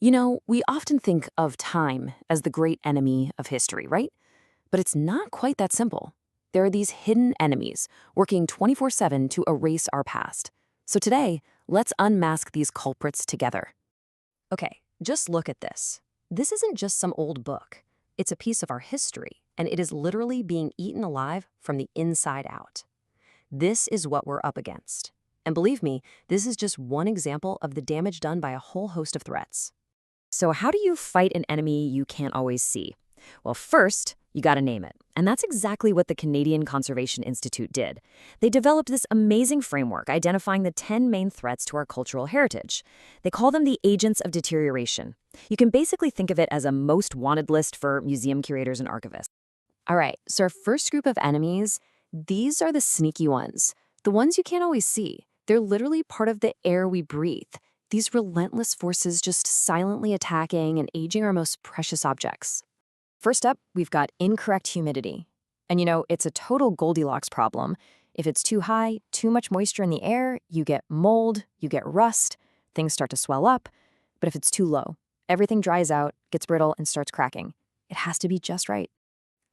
We often think of time as the great enemy of history, right? But it's not quite that simple. There are these hidden enemies working 24/7 to erase our past. So today, let's unmask these culprits together. Okay, just look at this. This isn't just some old book. It's a piece of our history, and it is literally being eaten alive from the inside out. This is what we're up against. And believe me, this is just one example of the damage done by a whole host of threats. So how do you fight an enemy you can't always see? Well, first, you gotta name it. And that's exactly what the Canadian Conservation Institute did. They developed this amazing framework identifying the 10 main threats to our cultural heritage. They call them the agents of deterioration. You can basically think of it as a most wanted list for museum curators and archivists. All right, so our first group of enemies, these are the sneaky ones. The ones you can't always see. They're literally part of the air we breathe. These relentless forces just silently attacking and aging our most precious objects. First up, we've got incorrect humidity. And it's a total Goldilocks problem. If it's too high, too much moisture in the air, you get mold, you get rust, things start to swell up. But if it's too low, everything dries out, gets brittle, and starts cracking. It has to be just right.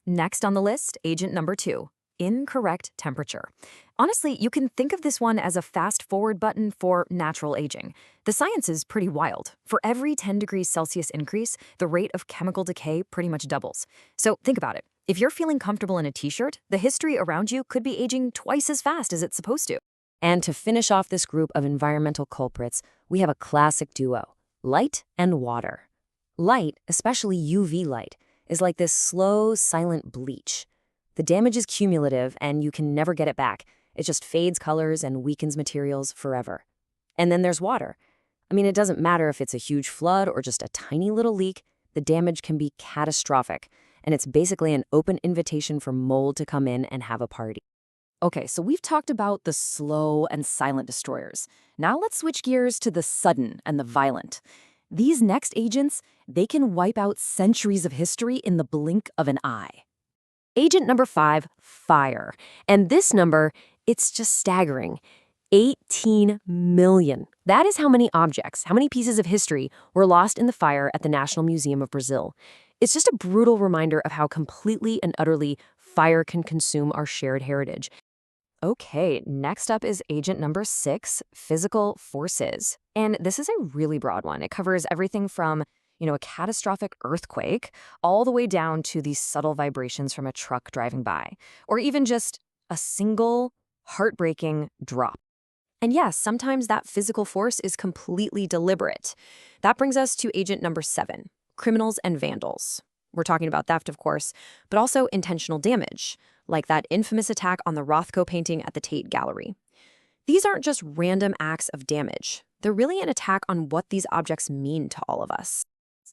Next on the list, agent number 2, incorrect temperature. Honestly, you can think of this one as a fast-forward button for natural aging. The science is pretty wild. For every 10 degrees Celsius increase, the rate of chemical decay pretty much doubles. So think about it. If you're feeling comfortable in a t-shirt, the history around you could be aging twice as fast as it's supposed to. And to finish off this group of environmental culprits, we have a classic duo, light and water. Light, especially UV light, is like this slow, silent bleach. The damage is cumulative and you can never get it back. It just fades colors and weakens materials forever. And then there's water. It doesn't matter if it's a huge flood or just a tiny little leak, the damage can be catastrophic. And it's basically an open invitation for mold to come in and have a party. Okay, so we've talked about the slow and silent destroyers. Now let's switch gears to the sudden and the violent. These next agents, they can wipe out centuries of history in the blink of an eye. Agent number 5, fire. And this number, it's just staggering. 18 million. That is how many objects, how many pieces of history were lost in the fire at the National Museum of Brazil. It's just a brutal reminder of how completely and utterly fire can consume our shared heritage. Okay, next up is agent number 6, physical forces. And this is a really broad one. It covers everything from a catastrophic earthquake, all the way down to these subtle vibrations from a truck driving by, or even just a single heartbreaking drop. And yes, sometimes that physical force is completely deliberate. That brings us to agent number 7, criminals and vandals. We're talking about theft, of course, but also intentional damage, like that infamous attack on the Rothko painting at the Tate Gallery. These aren't just random acts of damage. They're really an attack on what these objects mean to all of us.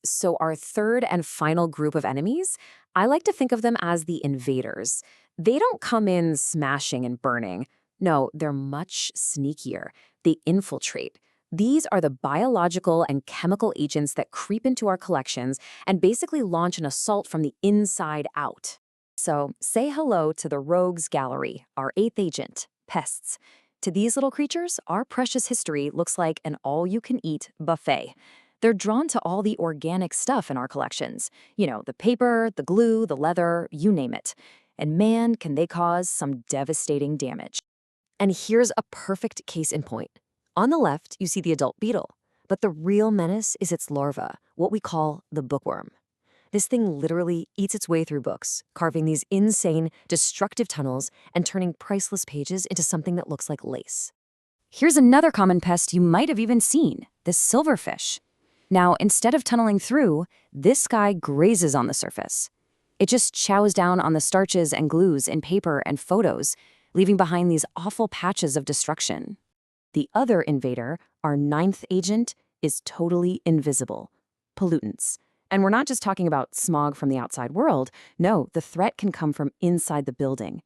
So our third and final group of enemies, I like to think of them as the invaders. They don't come in smashing and burning. No, they're much sneakier. They infiltrate. These are the biological and chemical agents that creep into our collections and basically launch an assault from the inside out. So say hello to the Rogues Gallery, our 8th agent, pests. To these little creatures, our precious history looks like an all-you-can-eat buffet. They're drawn to all the organic stuff in our collections. The paper, the glue, the leather, you name it. And man, can they cause some devastating damage. And here's a perfect case in point. On the left, you see the adult beetle. But the real menace is its larva, what we call the bookworm. This thing literally eats its way through books, carving these insane, destructive tunnels and turning priceless pages into something that looks like lace. Here's another common pest you might have even seen, the silverfish. Now, instead of tunneling through, this guy grazes on the surface. It just chows down on the starches and glues in paper and photos, leaving behind these awful patches of destruction. The other invader, our 9th agent, is totally invisible. Pollutants. And we're not just talking about smog from the outside world. No, the threat can come from inside the building.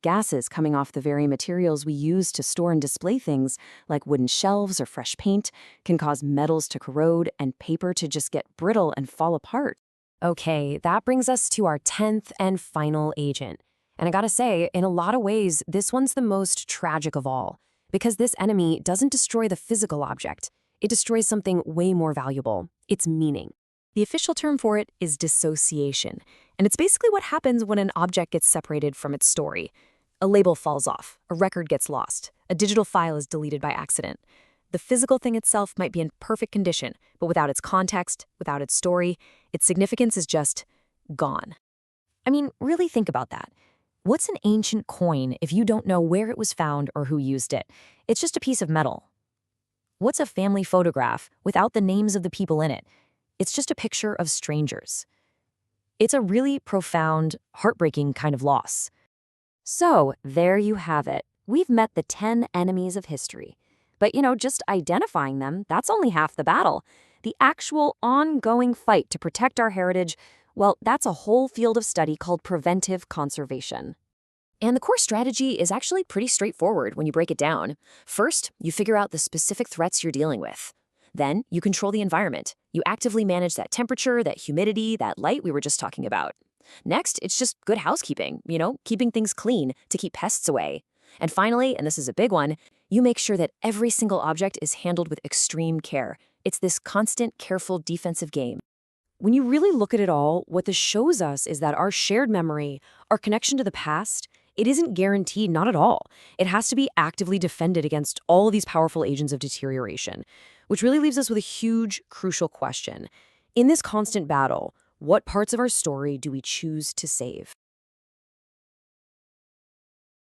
Gases coming off the very materials we use to store and display things, like wooden shelves or fresh paint, can cause metals to corrode and paper to just get brittle and fall apart. Okay, that brings us to our 10th and final agent. And I gotta say, in a lot of ways, this one's the most tragic of all, because this enemy doesn't destroy the physical object. It destroys something way more valuable, its meaning. The official term for it is dissociation, and it's basically what happens when an object gets separated from its story. A label falls off, a record gets lost, a digital file is deleted by accident. The physical thing itself might be in perfect condition, but without its context, without its story, its significance is just gone. I mean, really think about that. What's an ancient coin if you don't know where it was found or who used it? It's just a piece of metal. What's a family photograph without the names of the people in it? It's just a picture of strangers. It's a really profound, heartbreaking kind of loss. So, there you have it. We've met the 10 enemies of history. But, just identifying them, that's only half the battle. The actual ongoing fight to protect our heritage, well, that's a whole field of study called preventive conservation. And the core strategy is actually pretty straightforward when you break it down. First, you figure out the specific threats you're dealing with. Then, you control the environment. You actively manage that temperature, that humidity, that light we were just talking about. Next, it's just good housekeeping, keeping things clean to keep pests away. And finally, and this is a big one, you make sure that every single object is handled with extreme care. It's this constant, careful defensive game. When you really look at it all, what this shows us is that our shared memory, our connection to the past, it isn't guaranteed, not at all. It has to be actively defended against all of these powerful agents of deterioration, which really leaves us with a huge, crucial question. In this constant battle, what parts of our story do we choose to save?